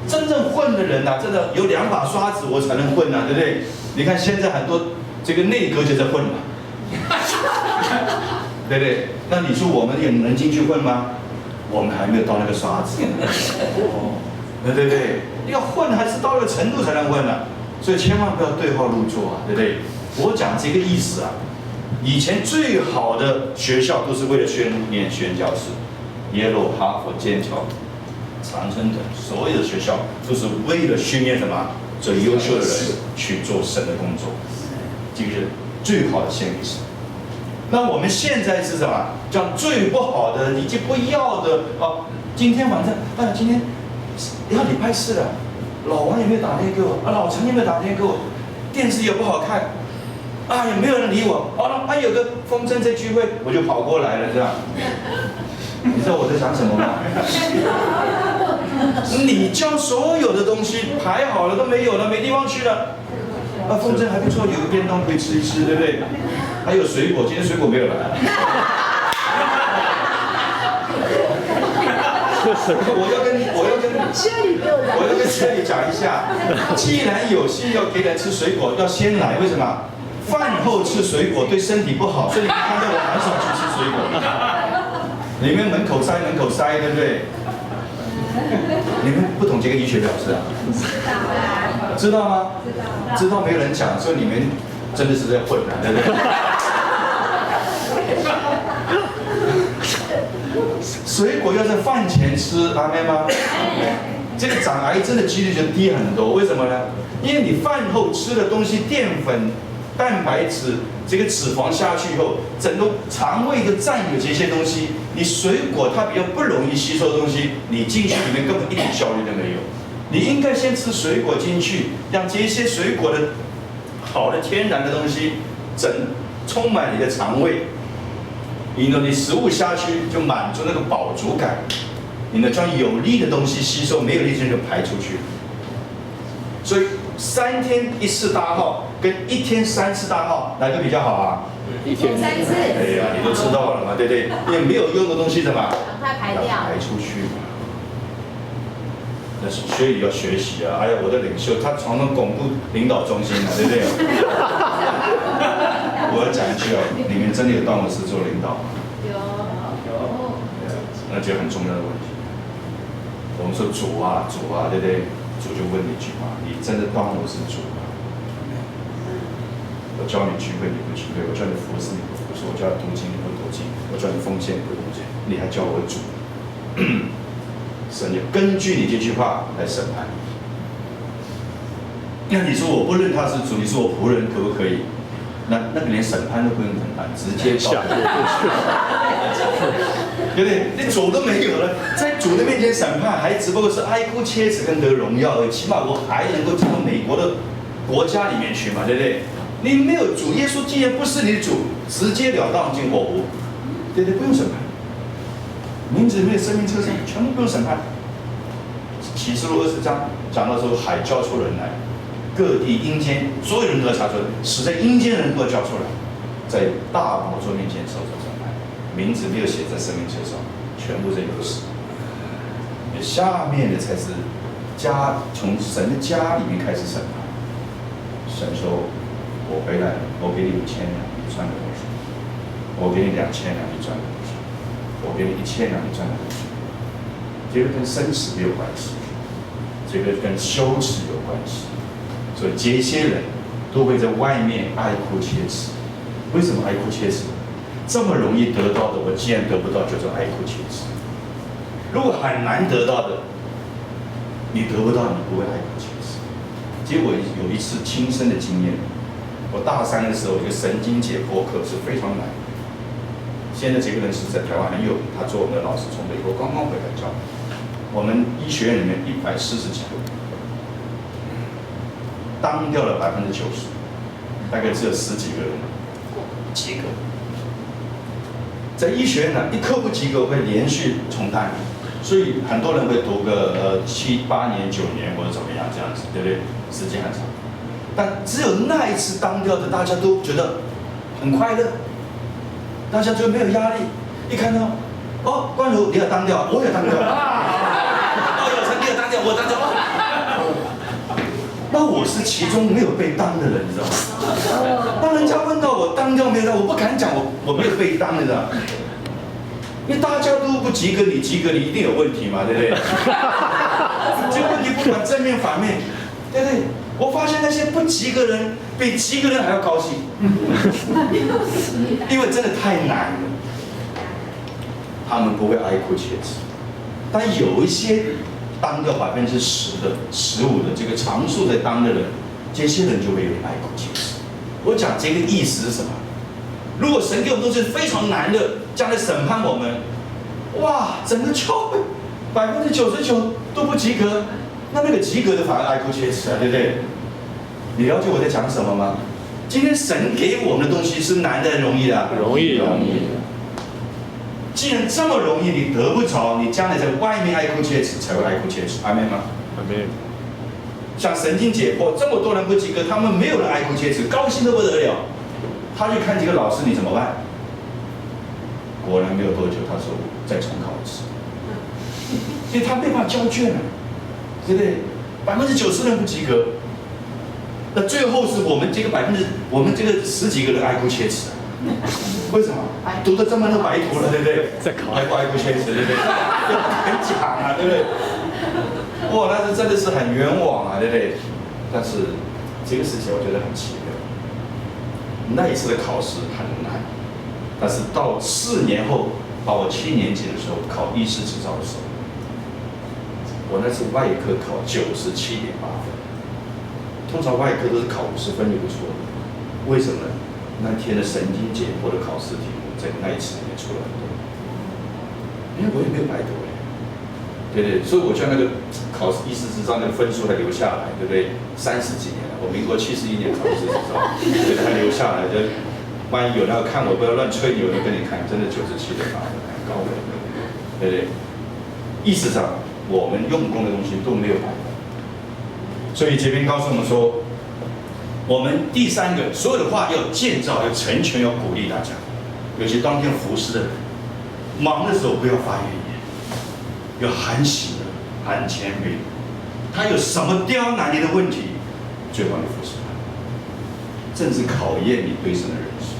真正混的人呐，真的有2把刷子我才能混呐，对不对？你看现在很多这个内阁就在混嘛，对不对？那你说我们也能进去混吗？我们还没有到那个刷子，对不对？要混还是到那个程度才能混呢，所以千万不要对号入座啊，对不对？我讲这个意思啊，以前最好的学校都是为了宣教士，耶鲁、哈佛、剑桥、常春藤，所有的学校都是为了训练什么？最优秀的人去做神的工作，这个是最好的献给神。那我们现在是什么？讲最不好的，你就不要的啊！今天晚上，今天要礼拜4了，老王有没有打电话给我？老陈有没有打电话给我？电视也不好看，也没有人理我。有个风筝在聚会，我就跑过来了，这样。你知道我在想什么吗？你将所有的东西排好了都没有了，没地方去了。风筝还不错，有个便当可以吃一吃，对不对？还有水果，今天水果没有来。我要跟车里讲一下，既然有心要给人吃水果，要先来，为什么？饭后吃水果对身体不好，所以你们看到我很少去吃水果。你们门口塞，对不对？你们不懂这个医学表示啊？知道吗？知道没有人讲，所以你们真的是在混啊，对不对？水果要在饭前吃，阿妹吗？这个长癌症的几率就低很多。为什么呢？因为你饭后吃的东西，淀粉、蛋白质、这个脂肪下去以后，整个肠胃都占有这些东西。你水果它比较不容易吸收的东西，你进去里面根本一点效率都没有。你应该先吃水果进去，让这些水果的好的天然的东西充满你的肠胃。你食物下去就满足那个饱足感，你呢将有利的东西吸收，没有利的东西就排出去。所以3天1次大号跟1天3次大号哪个比较好啊？1天3次。对呀，你都知道了嘛，对不对？因为没有用的东西怎么？赶快排掉。排出去嘛。那所以要学习啊！我的领袖他常常巩固领导中心啊，对不对？我要讲一句你们真的有当我是做领导吗？有。那就很重要的问题。我们说主啊，对不对？主就问你一句话：你真的当我是主吗？教你聚会你不聚会，我叫你服侍你不服侍，我叫你读经你不读经，我叫你奉献你不奉献。你还叫我主？神就根据你这句话来审判。那你说我不认他是主，你说我仆人可不可以？那个连审判都不用审判，直接到对不对？你主都没有了，在主的面前审判，还只不过是哀哭切齿跟得荣耀而已。起码我还能够进到美国的国家里面去嘛，对不对？你没有主，耶稣既然不是你的主，直截了当进火湖，对不对？不用审判，名字没有生命册上，全部不用审判。启示录20章讲到说，海交出人来，各地阴间所有人都要查出来，死在阴间的人都要交出来，在大宝座面前受审判，名字没有写在生命册上，全部认为死。下面的才是从神的家里面开始审判。神说：“我回来了，我给你5000两，你赚了多少？我给你2000两，你赚了多少？我给你1000两，你赚了多少？”这个跟生死没有关系，这个跟羞耻有关系。所以这些人都会在外面哀哭切齿。为什么哀哭切齿？这么容易得到的，我既然得不到，就是哀哭切齿。如果很难得到的，你得不到，你不会哀哭切齿。结果有一次亲身的经验，我大3的时候，一个神经解剖课是非常难。现在这个人是在台湾很有名，他做我们的老师，从美国刚刚回来教。我们医学院里面140几个，当掉了90%，大概只有10几个人及格。在医学院呢，一科不及格会连续重担，所以很多人会读个7、8年、9年或者怎么样这样子，对不对？时间很长。但只有那一次当掉的，大家都觉得很快乐，大家就没有压力。一看到，哦，关如你也当掉，我也当掉，哦，有成你也当掉，我当掉。那我是其中没有被当的人，你知道吗？当人家问到我当掉没有当，我不敢讲我没有被当，你知道吗？因为大家都不及格，你及格，你一定有问题嘛，对不对？这个问题不管正面反面，对不对？我发现那些不及格人比及格人还要高兴，因为真的太难了，他们不会哀哭切齿，但有一些当掉10%的、15%的这个常数在当的人，这些人就会有点哀哭切齿。我讲这个意思是什么？如果神给我们东西是非常难的，将来审判我们，哇，整个教会99%都不及格，那个及格的反而哀哭切齿啊，对不对？你了解我在讲什么吗？今天神给我们的东西是难的，容易的？容易。既然这么容易，你得不着，你将来在外面哀哭切齿才会哀哭切齿，阿们吗？阿们。像神经解剖，这么多人不及格，他们没有人哀哭切齿，高兴得不得了。他去看几个老师，你怎么办？果然没有多久，他说再重考一次，因为他没办法交卷了，对不对？90%人不及格，那最后是我们这个10几个人哀哭切齿，为什么？读的这么多白读了，对不对？再考还不哀哭切齿，对不对？很讲啊，对不对？哇，那是真的是很冤枉啊，对不对？但是这个事情我觉得很奇妙。那一次的考试很难，但是到4年后，到我7年级的时候考医师执照的时候，我那次外科考97.8分，通常外科都是考50分就不错了。为什么呢？那天的神经解剖的考试题目在那一次里面出了很多，因为我也没有白读，对不对？所以我就那个考医师执照那个分数还留下来，对不对？30几年了，我民国71年考医师执照，所以还留下来，就万一有人要看我，不要乱吹牛，就跟你看，真的97.8分，很高的，对不对？意思上，我们用功的东西都没有白。所以这边告诉我们说，我们第3个，所有的话要建造，要成全，要鼓励大家。尤其当天服侍的人，忙的时候不要发怨言，要很喜乐，很谦卑。他有什么刁难你的问题，最好你服侍他，正是考验你对神的认识。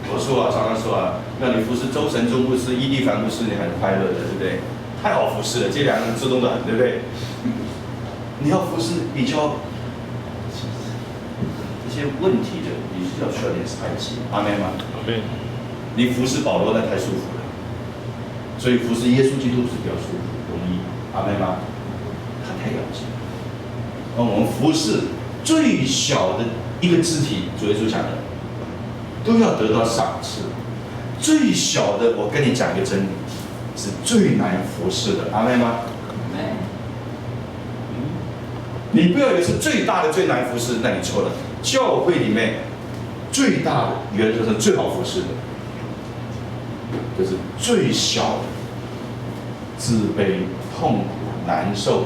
我说啊，常常说啊，让你服侍周神中牧师、伊利凡牧师，你很快乐的，对不对？太好服侍了，这2个人自动的很，对不对？你要服侍比较这些问题的，你是要需要点才气，阿们吗？阿们。你服侍保罗那太舒服了，所以服侍耶稣基督是比较舒服容易，阿们吗？他太了解了。我们服侍最小的一个肢体，主耶稣讲的，都要得到赏赐。最小的，我跟你讲一个真理，是最难服侍的，阿们吗？你不要以为是最大的最难服侍，那你错了。教会里面最大的原则是最好服侍的，就是最小的、自卑、痛苦、难受、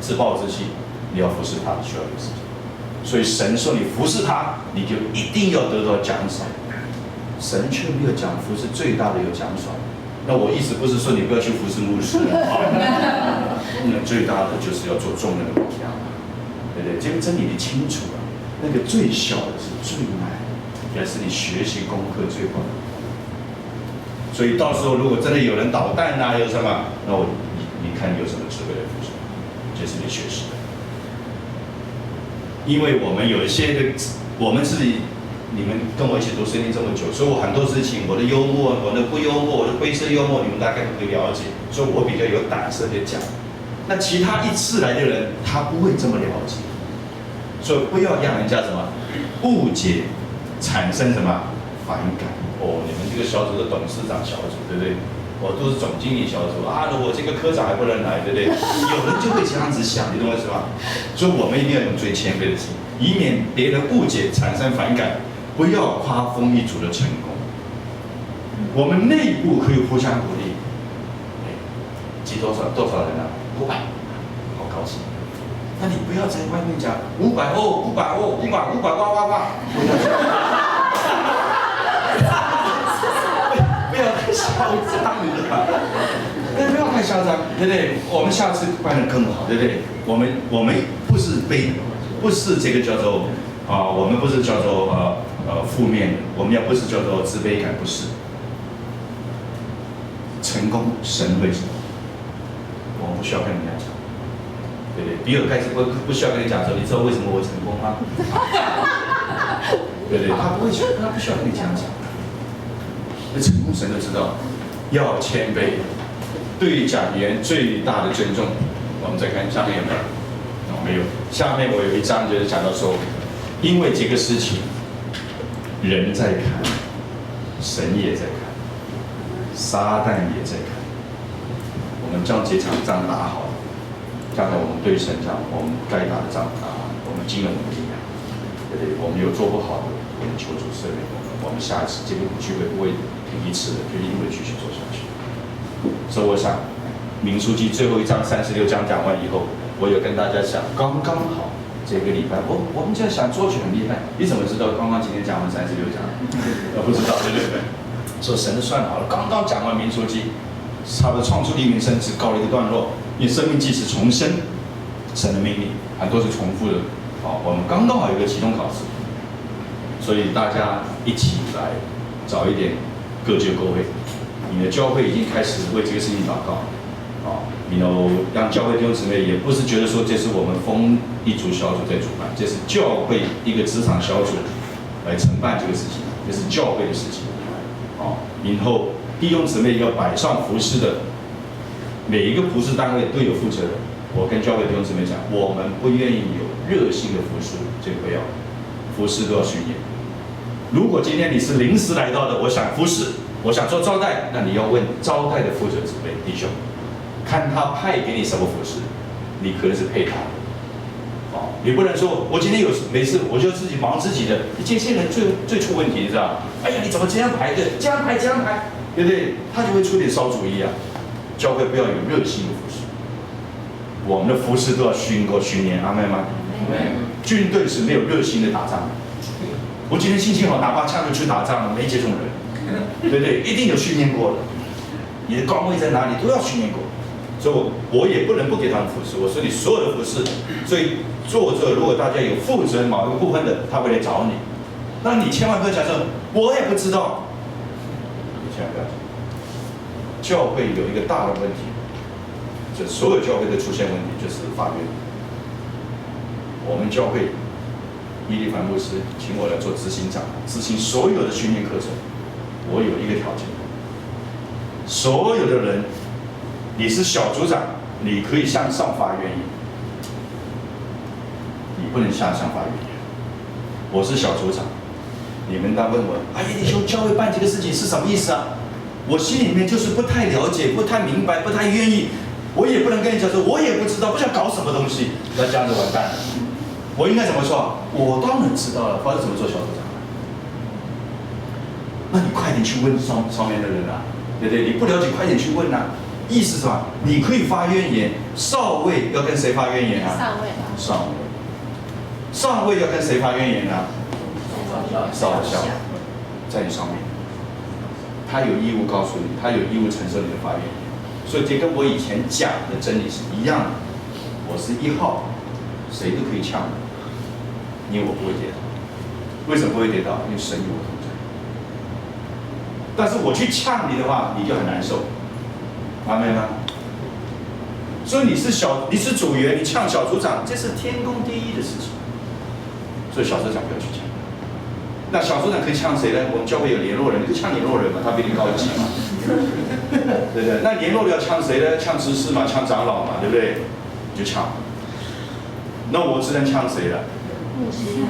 自暴自弃，你要服侍他需要一个事情。所以神说你服侍他，你就一定要得到奖赏。神却没有讲服侍最大的有奖赏。那我意思不是说你不要去服侍牧师，那最大的就是要做众人的榜样，对不对？这个真理你清楚了。那个最小的是最难，也是你学习功课最好的。所以到时候如果真的有人捣蛋啊，有什么，那你看你有什么智慧来服侍，这是你学习的。因为我们有一些的，我们自己。你们跟我一起读圣经这么久，所以我很多事情，我的幽默，我的不幽默，我的灰色幽默，你们大概都会了解，所以我比较有胆色的讲。那其他一次来的人，他不会这么了解，所以不要让人家什么误解，产生什么反感。哦，你们这个小组的董事长小组，对不对？我都是总经理小组啊，我这个科长还不能来，对不对？有人就会这样子想，你懂我意思吗？所以我们一定要用最谦卑的心，以免别人误解，产生反感。不要夸风一族的成功，我们内部可以互相鼓励。集多少人啊？500，好高兴。那你不要在外面讲500哦，500哦，500，哇！不要不要太嚣张了，不要太嚣张，对不对？我们下次办得更好，对不对？我们不是这个叫做我们不是叫做负面的，我们要不是叫做自卑感，不是。成功神会什么？我们不需要跟人家讲，对不对？比尔盖茨不需要跟你讲说，你知道为什么我成功吗？对不对？他不需要跟你这样讲。那成功神都知道，要谦卑，对讲员最大的尊重。我们再看下面有没有？没有。下面我有一章就是讲到说，因为这个事情。人在看，神也在看，撒旦也在看。我们将这场仗打好，将来我们对神讲，我们该打的仗打好，我们尽了我们的力量，对不对？我们有做不好的，我们求主赦免我们。我们下一次这个聚会不会停一次的，就一定会继续做下去。所以我想，民数记最后一章36章讲完以后，我有跟大家讲，刚刚好。这个礼拜，我们这样想做起很厉害，你怎么知道刚刚今天讲完36章？不知道，对不对？说神算好了，刚刚讲完民数记，差不多创出黎明生只告了一个段落，因为生命记是重生神的命令，很多是重复的。我们刚刚好有一个期中考试，所以大家一起来早一点各就各位。你的教会已经开始为这个事情祷告。让教会弟兄姊妹也不是觉得说这是我们丰一族小组在主办，这是教会一个职场小组来承办这个事情，这是教会的事情。然后弟兄姊妹要摆上服事的，每一个服事单位都有负责人。我跟教会弟兄姊妹讲，我们不愿意有热心的服事，这个不要，服事都要训练。如果今天你是临时来到的，我想服事，我想做招待，那你要问招待的负责姊妹弟兄。看他派给你什么服饰，你可能是配他的。你不能说我今天没事，我就自己忙自己的。这些人最出问题，你知道？哎呀，你怎么这样排的？这样排，对不对？他就会出点馊主意啊。教会不要有热心的服饰，我们的服饰都要经过训练，阿们吗？军队是没有热心的打仗。我今天心情好，拿把枪就去打仗了，没这种人，对不对？一定有训练过的。你的岗位在哪里都要训练过。所以我也不能不给他们服侍。我说你所有的服侍，所以作者如果大家有负责某一个部分的，他会来找你。那你千万不要讲说，我也不知道。你千万不要讲。教会有一个大的问题，就所有教会都出现问题，就是法律。我们教会伊利凡牧师请我来做执行长，执行所有的训练课程。我有一个条件，所有的人，你是小组长，你可以向上发怨言，你不能向上发怨言。我是小组长，你们当问我，哎呀，你说教会办这个事情是什么意思啊？我心里面就是不太了解，不太明白，不太愿意，我也不能跟你讲说，我也不知道，不知道搞什么东西，那这样子完蛋了。我应该怎么说？我当然知道了，发生怎么做小组长？那你快点去问上面的人啊，对不对？你不了解，快点去问啊。意思是什么？你可以发怨言，少尉要跟谁发怨言啊？上位吧。上尉。上尉要跟谁发怨言啊？少校，在你上面，他有义务告诉你，他有义务承受你的发怨言。所以这跟我以前讲的真理是一样的。我是1号，谁都可以呛我，因为我不会跌倒。为什么不会跌倒？因为神与我同在。但是我去呛你的话，你就很难受。阿妹吗？所以你是组员，你呛小组长，这是天公地义的事情。所以小组长不要去呛。那小组长可以呛谁呢？我们教会有联络人，你就呛联络人嘛，他比你高级嘛，对不对？那联络人要呛谁呢？呛执事嘛，呛长老嘛，对不对？你就呛。那我只能呛谁了？牧师。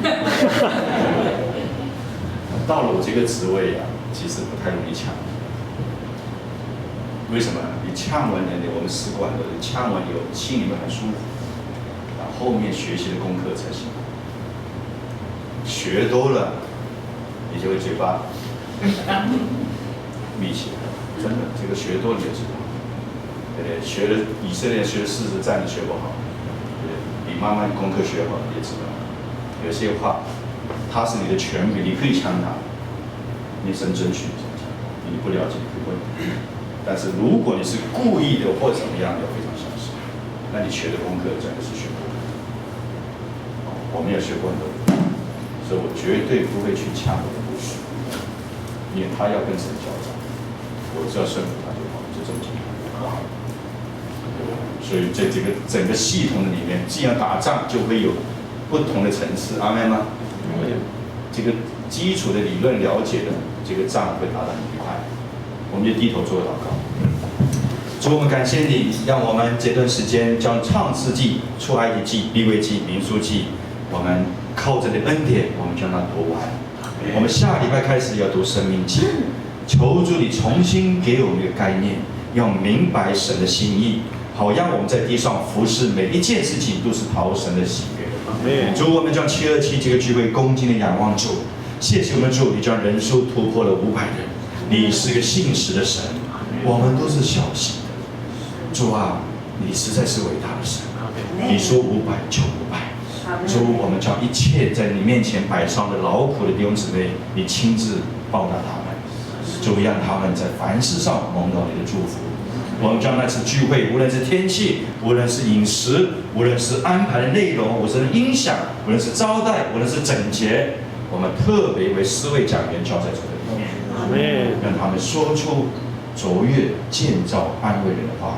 到了我这个职位啊，其实不太容易呛。为什么？你呛完人，我们试过很多，你呛完以后心里面很舒服，然后后面学习的功课才行。学多了，你就会嘴巴闭起来。真的，这个学多了就知道，对不对？学了以色列学了40战，你学不好，对不对？你慢慢功课学好了也知道。有些话，他是你的权柄，你可以呛他，你神准许你不了解你可以问。但是如果你是故意的或怎么样，要非常小心。那你学的功课真的是学过的，我们也学过很多，所以我绝对不会去呛我的部属，因为他要跟神交战，我只要顺服他就好，就这么简单。所以在这个整个系统里面，既然打仗就会有不同的层次，阿们吗？这个基础的理论了解的，这个仗会打得很愉快。我们就低头做祷告。主，我们感谢你，让我们这段时间将创世纪、出埃及记、利未记、民数记，我们靠着你的恩典，我们将它读完。我们下礼拜开始要读生命记，求主你重新给我们一个概念，要明白神的心意，好让我们在地上服侍每一件事情都是讨神的喜悦。主，我们将727这个聚会恭敬的仰望主，谢谢我们主，你将人数突破了500人。你是个信实的神，我们都是小信的。主啊，你实在是伟大的神。你说500就500。主，我们将一切在你面前摆上的劳苦的弟兄姊妹，你亲自报答他们。主，让他们在凡事上蒙到你的祝福。我们将那次聚会，无论是天气，无论是饮食，无论是安排的内容，无论是音响，无论是招待，无论是整洁，我们特别为4位讲员交在主的里面。让他们说出卓越、建造、安慰人的话。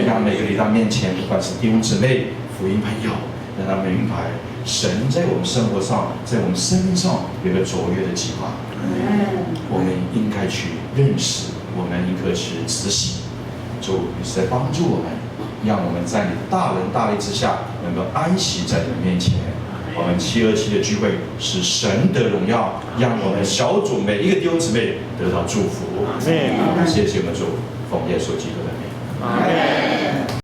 让每个来到面前，不管是弟兄姊妹、福音朋友，让他们明白神在我们生活上，在我们生命上有个卓越的计划。我们应该去认识，我们应该去执行。主，你是在帮助我们，让我们在你大能大力之下，能够安息在你的面前。我们727的聚会使神的荣耀，让我们小组每一个弟兄姊妹得到祝福。谢谢我们主，奉耶稣基督的名。